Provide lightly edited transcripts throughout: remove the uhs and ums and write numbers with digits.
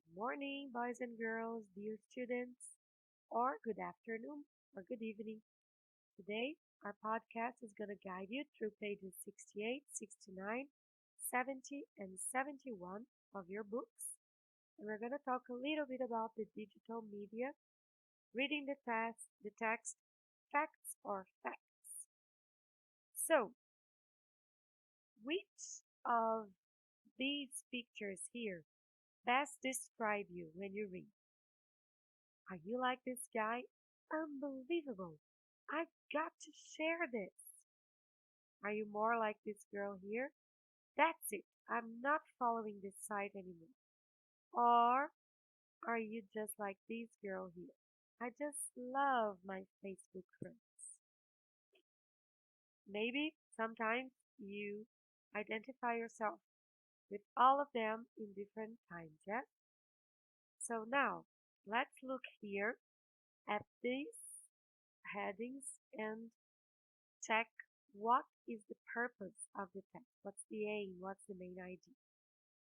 Good morning, boys and girls, dear students, or good afternoon or good evening. Today, our podcast is going to guide you through pages 68, 69, 70, and 71 of your books. And we're going to talk a little bit about the digital media, reading the text, facts or facts. So, which of these pictures here best describe you when you read? Are you like this guy? Unbelievable. I've got to share this. Are you more like this girl here? That's it. I'm not following this site anymore. Or are you just like this girl here? I just love my Facebook friends. Maybe sometimes you identify yourself with all of them in different times, yeah? So now let's look here at these headings and check what is the purpose of the text. What's the aim? What's the main idea?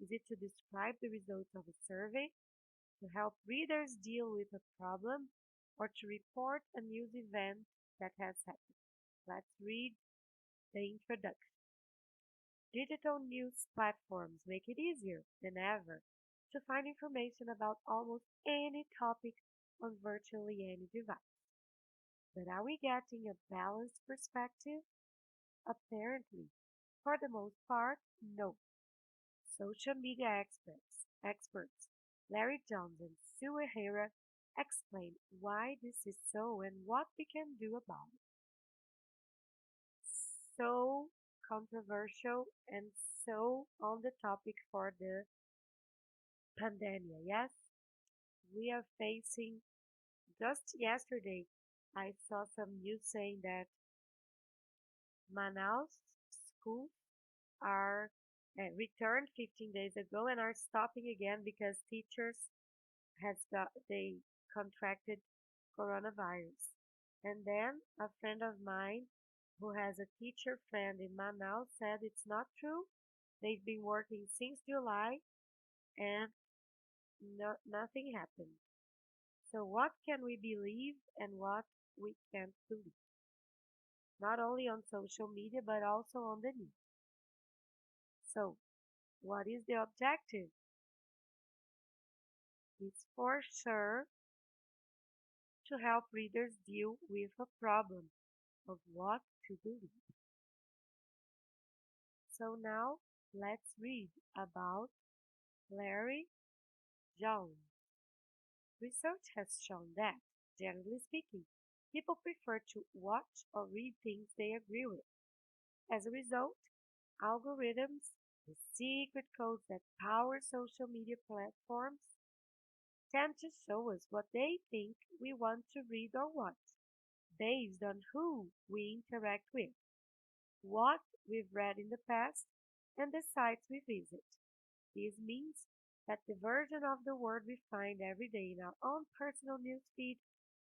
Is it to describe the results of a survey, to help readers deal with a problem, or to report a news event that has happened? Let's read the introduction. Digital news platforms make it easier than ever to find information about almost any topic on virtually any device. But are we getting a balanced perspective? Apparently, for the most part, no. Social media experts Larry Jones and Sue O'Hara explain why this is so and what we can do about it. So controversial and so on the topic for the pandemic. Yes, we are facing just yesterday. I saw some news saying that Manaus schools are returned 15 days ago and are stopping again because teachers has got they contracted coronavirus. And then a friend of mine who has a teacher friend in Manaus said it's not true. They've been working since July and nothing happened. So what can we believe and what we can't believe? Not only on social media but also on the news. So what is the objective? It's for sure to help readers deal with a problem of what to believe. So now let's read about Larry Jones. Research has shown that, generally speaking, people prefer to watch or read things they agree with. As a result, algorithms, the secret codes that power social media platforms, tend to show us what they think we want to read or watch, based on who we interact with, what we've read in the past, and the sites we visit. This means that the version of the world we find every day in our own personal newsfeed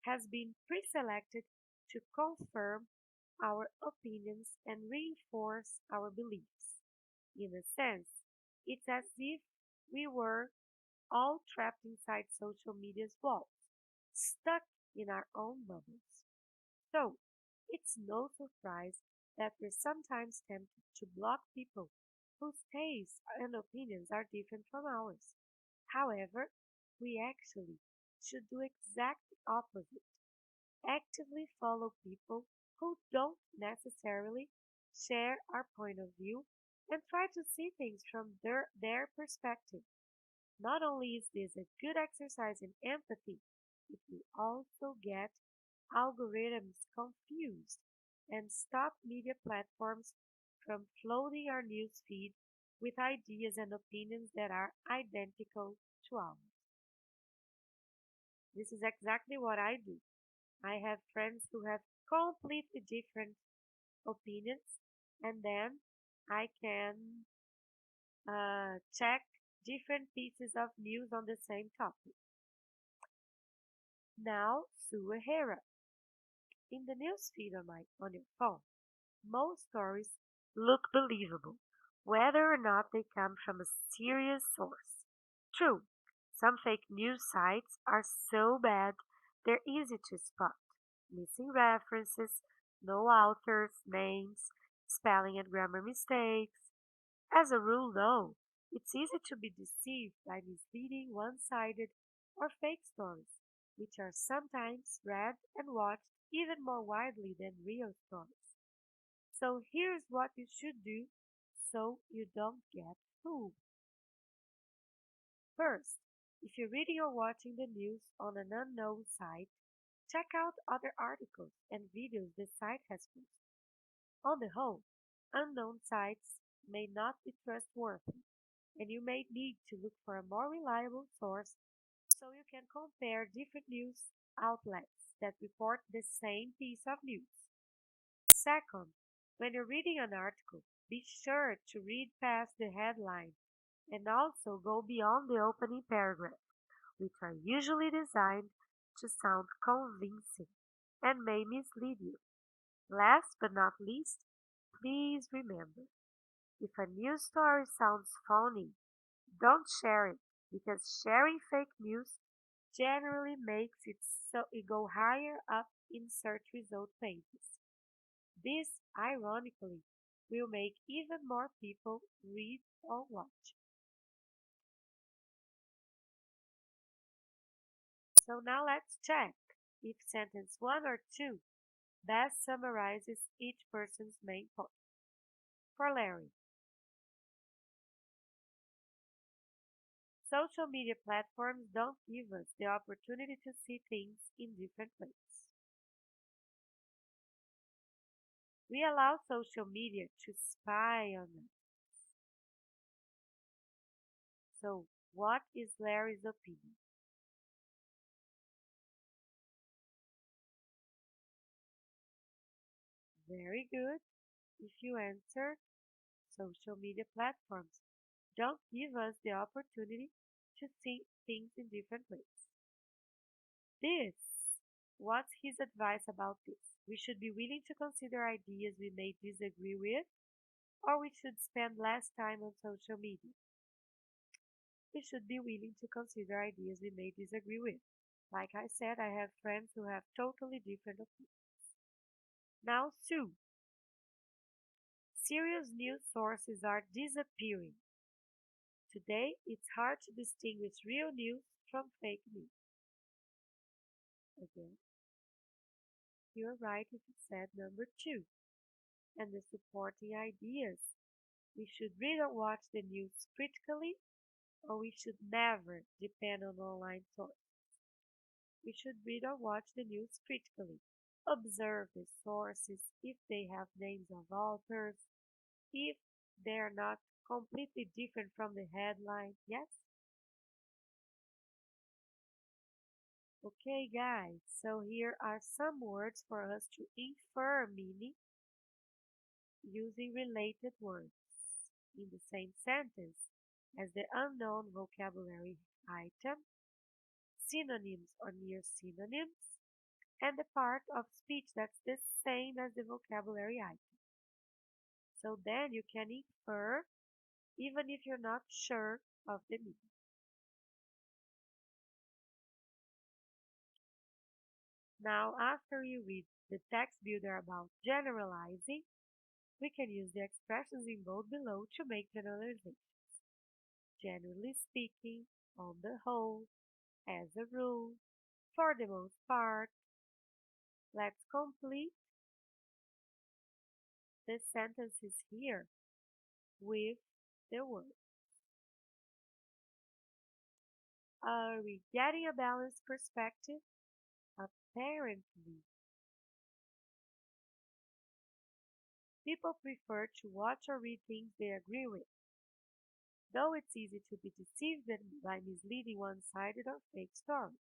has been pre-selected to confirm our opinions and reinforce our beliefs. In a sense, it's as if we were all trapped inside social media's walls, stuck in our own bubbles. So, it's no surprise that we're sometimes tempted to block people whose tastes and opinions are different from ours. However, we actually should do exactly opposite. Actively follow people who don't necessarily share our point of view and try to see things from their perspective. Not only is this a good exercise in empathy, it will also get algorithms confused and stop media platforms from flooding our newsfeed with ideas and opinions that are identical to ours. This is exactly what I do. I have friends who have completely different opinions, and then I can check different pieces of news on the same topic. Now, Sue O'Hara. In the newsfeed on your phone, most stories look believable, whether or not they come from a serious source. True, Some fake news sites are so bad they're easy to spot. Missing references, no authors' names, spelling and grammar mistakes. As a rule, though, it's easy to be deceived by misleading, one sided, or fake stories, which are sometimes read and watched even more widely than real stories. So here's what you should do so you don't get fooled. First, if you're reading or watching the news on an unknown site, check out other articles and videos the site has posted. On the whole, unknown sites may not be trustworthy, and you may need to look for a more reliable source so you can compare different news outlets that report the same piece of news. Second, when you're reading an article, be sure to read past the headline and also go beyond the opening paragraph, which are usually designed to sound convincing and may mislead you. Last but not least, please remember, if a news story sounds phony, don't share it because sharing fake news generally makes it so it go higher up in search result pages. This, ironically, will make even more people read or watch. So now let's check if sentence 1 or 2 best summarizes each person's main point. For Larry, social media platforms don't give us the opportunity to see things in different ways. We allow social media to spy on us. So, what is Larry's opinion? Very good. If you answer social media platforms don't give us the opportunity to see things in different ways. This, what's his advice about this? We should be willing to consider ideas we may disagree with, or we should spend less time on social media. We should be willing to consider ideas we may disagree with. Like I said, I have friends who have totally different opinions. Now, Sue, serious news sources are disappearing. Today, it's hard to distinguish real news from fake news. Again, you're right if you said number two. And the supporting ideas. We should read or watch the news critically, or we should never depend on online sources. We should read or watch the news critically. Observe the sources if they have names of authors, if they are not completely different from the headline. Yes? Okay, guys, so here are some words for us to infer meaning using related words in the same sentence as the unknown vocabulary item, synonyms or near synonyms, and the part of speech that's the same as the vocabulary item. So then you can infer even if you're not sure of the meaning. Now, after you read the text builder about generalizing, we can use the expressions in bold below to make generalizations. Generally speaking, on the whole, as a rule, for the most part. Let's complete the sentences here with the word. Are we getting a balanced perspective? Apparently, people prefer to watch or read things they agree with, though it's easy to be deceived by misleading one-sided or fake stories.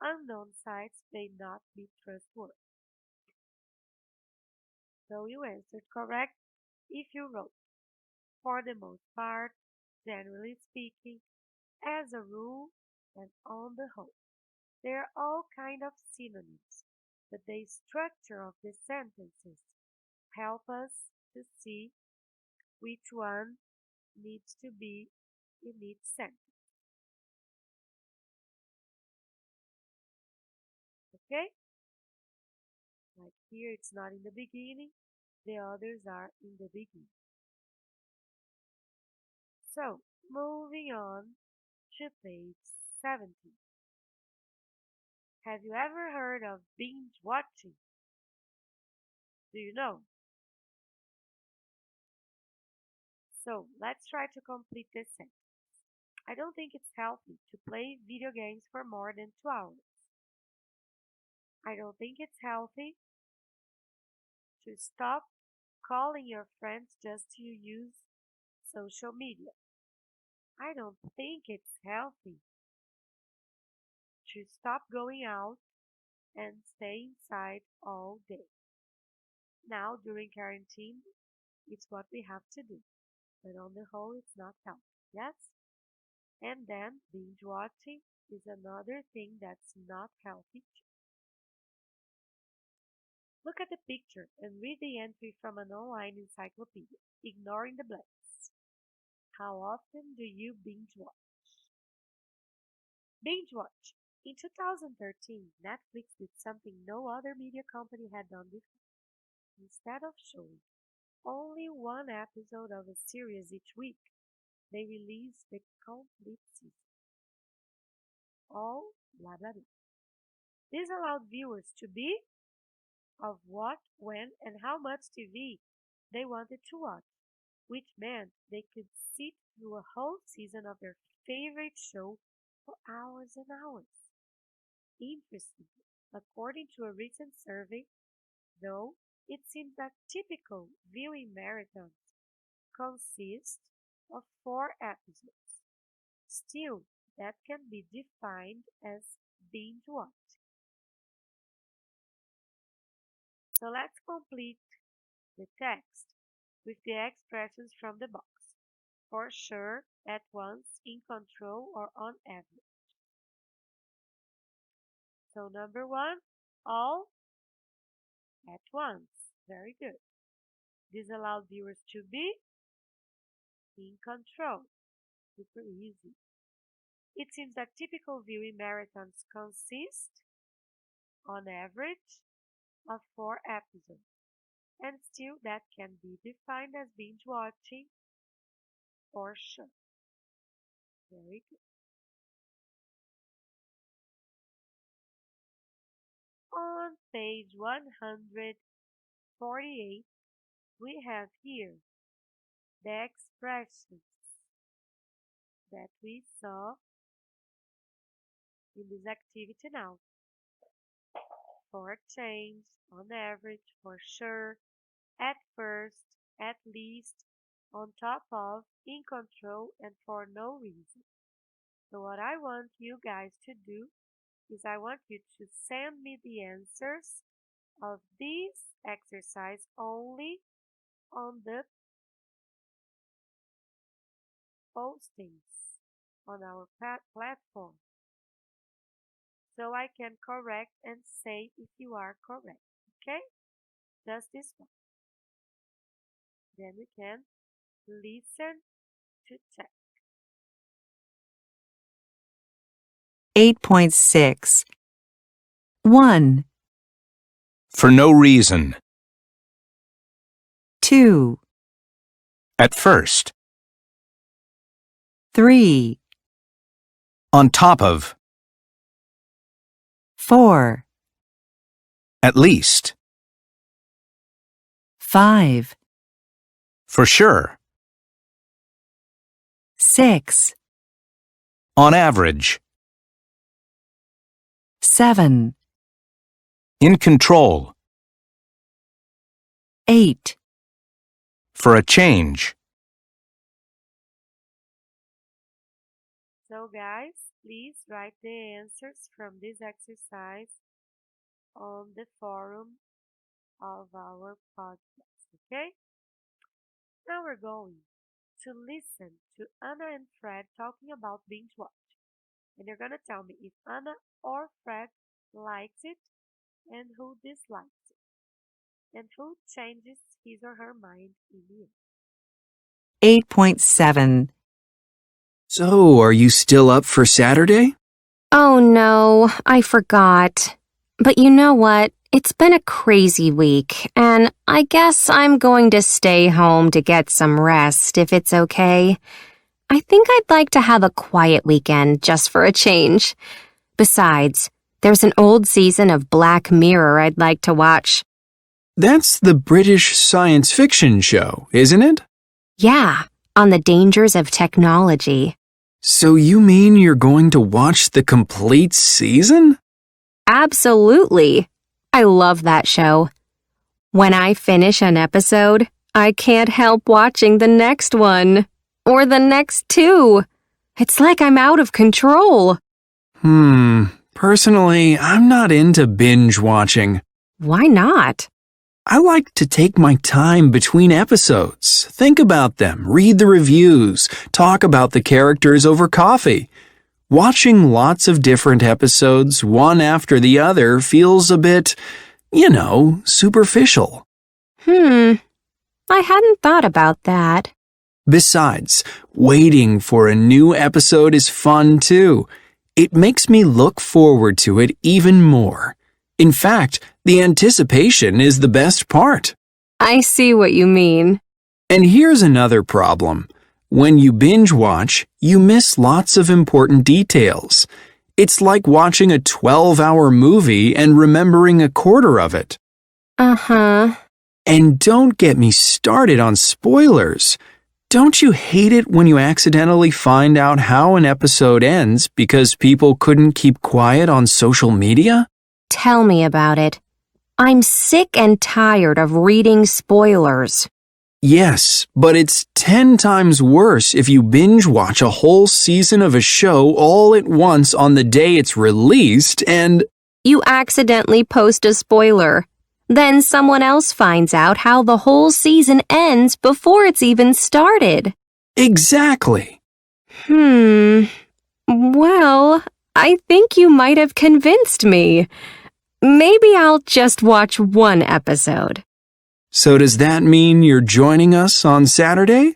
Unknown sites may not be trustworthy. So you answered correct if you wrote, for the most part, generally speaking, as a rule, and on the whole. They are all kind of synonyms, but the structure of the sentences help us to see which one needs to be in each sentence. Okay? Like here, it's not in the beginning, the others are in the beginning. So, moving on to page 17. Have you ever heard of binge watching? Do you know? So, let's try to complete this sentence. I don't think it's healthy to play video games for more than 2 hours. I don't think it's healthy to stop calling your friends just to use social media. I don't think it's healthy to stop going out and stay inside all day. Now, during quarantine, it's what we have to do, but on the whole, it's not healthy. Yes? And then binge watching is another thing that's not healthy. Look at the picture and read the entry from an online encyclopedia, ignoring the blanks. How often do you binge watch? Binge watch. In 2013, Netflix did something no other media company had done before. Instead of showing only one episode of a series each week, they released the complete season. All blah blah blah. This allowed viewers to be of what, when, and how much TV they wanted to watch, which meant they could sit through a whole season of their favorite show for hours and hours. Interestingly, according to a recent survey, though, it seems that typical viewing marathons consist of 4 episodes. Still, that can be defined as binge watch. So let's complete the text with the expressions from the box. For sure, at once, in control, or on average. So number one, all at once. Very good. This allowed viewers to be in control. Super easy. It seems that typical viewing marathons consist, on average, of 4 episodes. And still that can be defined as binge watching for sure. Very good. On page 148, we have here the expressions that we saw in this activity now. For change, on average, for sure, at first, at least, on top of, in control, and for no reason. So what I want you guys to do is I want you to send me the answers of this exercise only on the postings on our platform so I can correct and say if you are correct. Okay? Just this one. Then we can listen to check. 8.6. 1, For no reason. 2, At first. 3, On top of. 4, At least. 5, For sure. 6, On average. 7, In control. 8. For a change. So guys, please write the answers from this exercise on the forum of our podcast, okay? Now we're going to listen to Anna and Fred talking about binge watch. And you're gonna tell me if Anna or Fred likes it and who dislikes it, and who changes his or her mind in the end. 8.7. So, are you still up for Saturday? Oh no, I forgot. But you know what? It's been a crazy week, and I guess I'm going to stay home to get some rest if it's okay. I think I'd like to have a quiet weekend just for a change. Besides, there's an old season of Black Mirror I'd like to watch. That's the British science fiction show, isn't it? Yeah, on the dangers of technology. So you mean you're going to watch the complete season? Absolutely. I love that show. When I finish an episode, I can't help watching the next one. Or the next two. It's like I'm out of control. Personally, I'm not into binge watching. Why not? I like to take my time between episodes, think about them, read the reviews, talk about the characters over coffee. Watching lots of different episodes, one after the other, feels a bit, superficial. I hadn't thought about that. Besides, waiting for a new episode is fun too. It makes me look forward to it even more. In fact, the anticipation is the best part. I see what you mean. And here's another problem. When you binge watch, you miss lots of important details. It's like watching a 12-hour movie and remembering a quarter of it. Uh-huh. And don't get me started on spoilers. Don't you hate it when you accidentally find out how an episode ends because people couldn't keep quiet on social media? Tell me about it. I'm sick and tired of reading spoilers. Yes, but it's 10 times worse if you binge watch a whole season of a show all at once on the day it's released and... You accidentally post a spoiler. Then someone else finds out how the whole season ends before it's even started. Exactly. Well, I think you might have convinced me. Maybe I'll just watch one episode. So does that mean you're joining us on Saturday?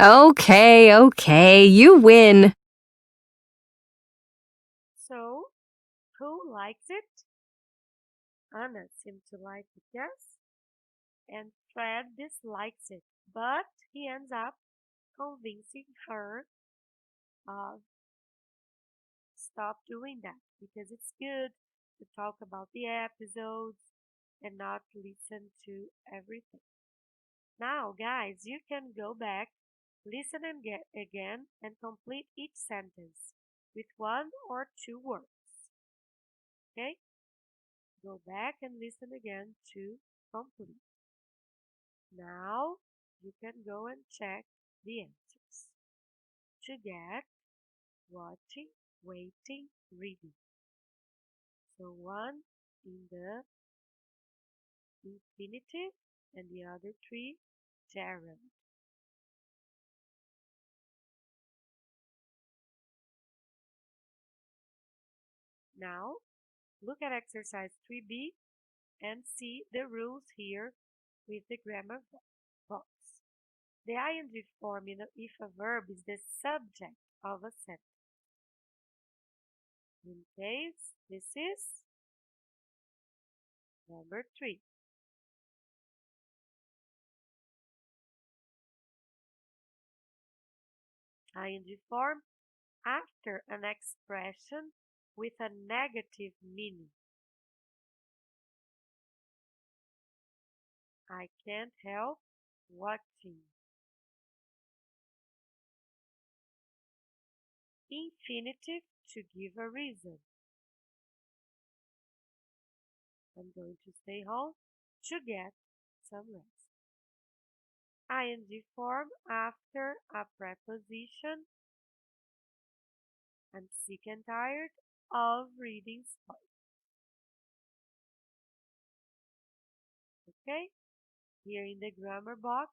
Okay, you win. So, who likes it? Anna seemed to like it, yes? And Fred dislikes it, but he ends up convincing her of stop doing that because it's good to talk about the episodes and not listen to everything. Now, guys, you can go back, listen and get again, and complete each sentence with one or two words. Okay? Go back and listen again to complete. Now, you can go and check the answers. To get, watching, waiting, reading. So one in the infinitive and the other three gerund. Now, look at exercise 3B and see the rules here with the grammar box. The ing form if a verb is the subject of a sentence. In case, this is number 3. Ing form after an expression with a negative meaning. I can't help watching. Infinitive to give a reason. I'm going to stay home to get some rest. Ing form after a preposition. I'm sick and tired of reading spoilers. Okay? Here in the grammar box,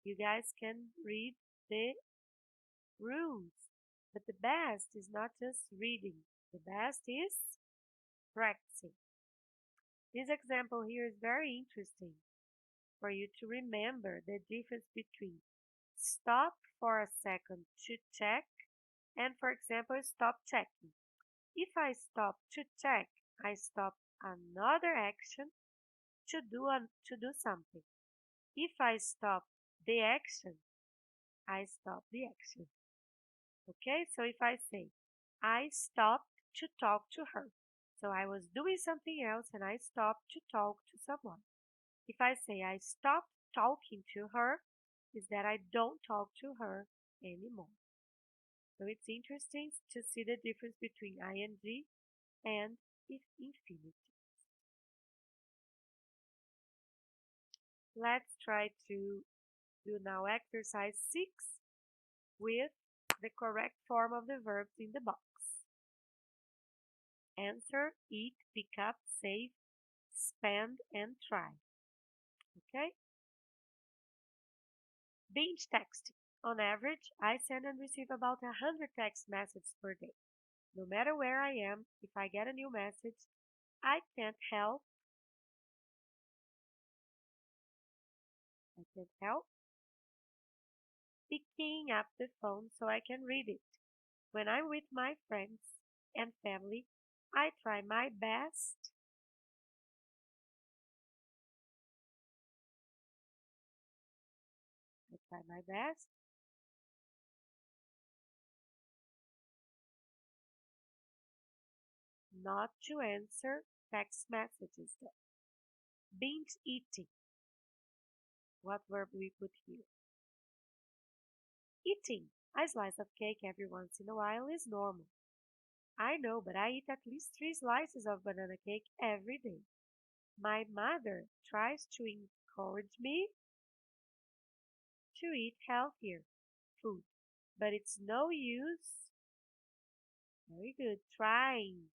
you guys can read the rules. But the best is not just reading. The best is practicing. This example here is very interesting for you to remember the difference between stop for a second to check and, for example, stop checking. If I stop to check, I stop another action to do something. If I stop the action, I stop the action. Okay, so if I say, I stopped to talk to her. So I was doing something else and I stopped to talk to someone. If I say I stopped talking to her, is that I don't talk to her anymore. So it's interesting to see the difference between ing and infinitive. Let's try to do now exercise 6 with the correct form of the verbs in the box. Answer, eat, pick up, save, spend, and try. Okay? Binge texting. On average, I send and receive about 100 text messages per day. No matter where I am, if I get a new message, I can't help picking up the phone so I can read it. When I'm with my friends and family, I try my best not to answer text messages though. Binge eating. What verb we put here? Eating a slice of cake every once in a while is normal. I know, but I eat at least 3 slices of banana cake every day. My mother tries to encourage me to eat healthier food, but it's no use. Very good. Trying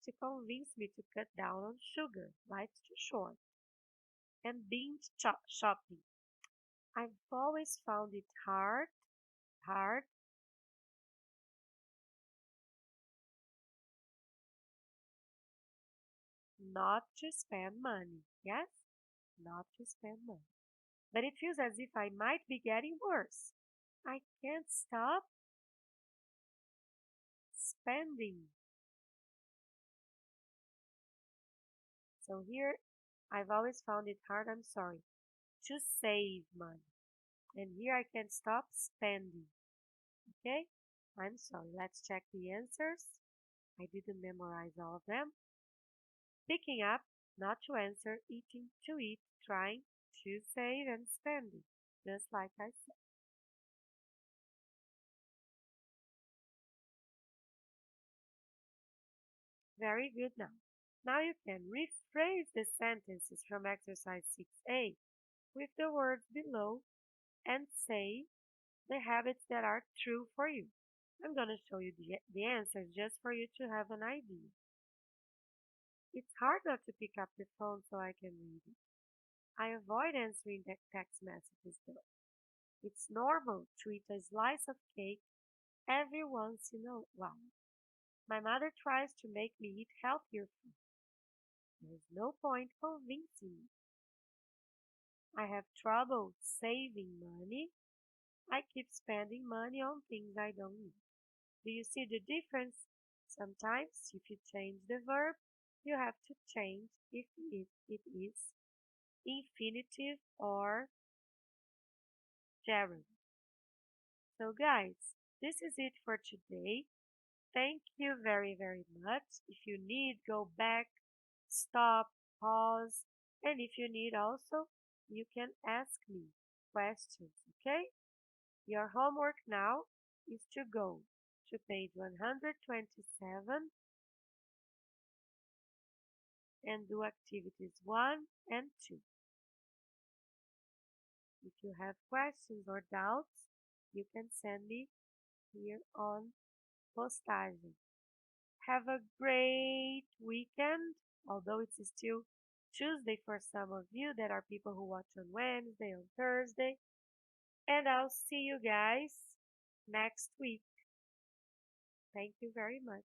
to convince me to cut down on sugar. Life's too short. And binge shopping. I've always found it hard not to spend money. Yes, not to spend money. But it feels as if I might be getting worse. I can't stop spending. So here, I've always found it hard, I'm sorry, to save money. And here I can't stop spending. Okay? I'm sorry. Let's check the answers. I didn't memorize all of them. Picking up, not to answer, eating, to eat, trying, to save, and spending. Just like I said. Very good now. Now you can rephrase the sentences from exercise 6a with the words below and say the habits that are true for you. I'm going to show you the answers just for you to have an idea. It's hard not to pick up the phone so I can read it. I avoid answering the text messages though. It's normal to eat a slice of cake every once in a while. My mother tries to make me eat healthier food. There's no point convincing me. I have trouble saving money. I keep spending money on things I don't need. Do you see the difference? Sometimes if you change the verb, you have to change if it is infinitive or gerund. So guys, this is it for today. Thank you very, very much. If you need, go back, stop, pause, and if you need also, you can ask me questions, okay? Your homework now is to go to page 127 and do activities 1 and 2. If you have questions or doubts, you can send me here on Postagem. Have a great weekend, although it's still Tuesday for some of you. There are people who watch on Wednesday, on Thursday. And I'll see you guys next week. Thank you very much.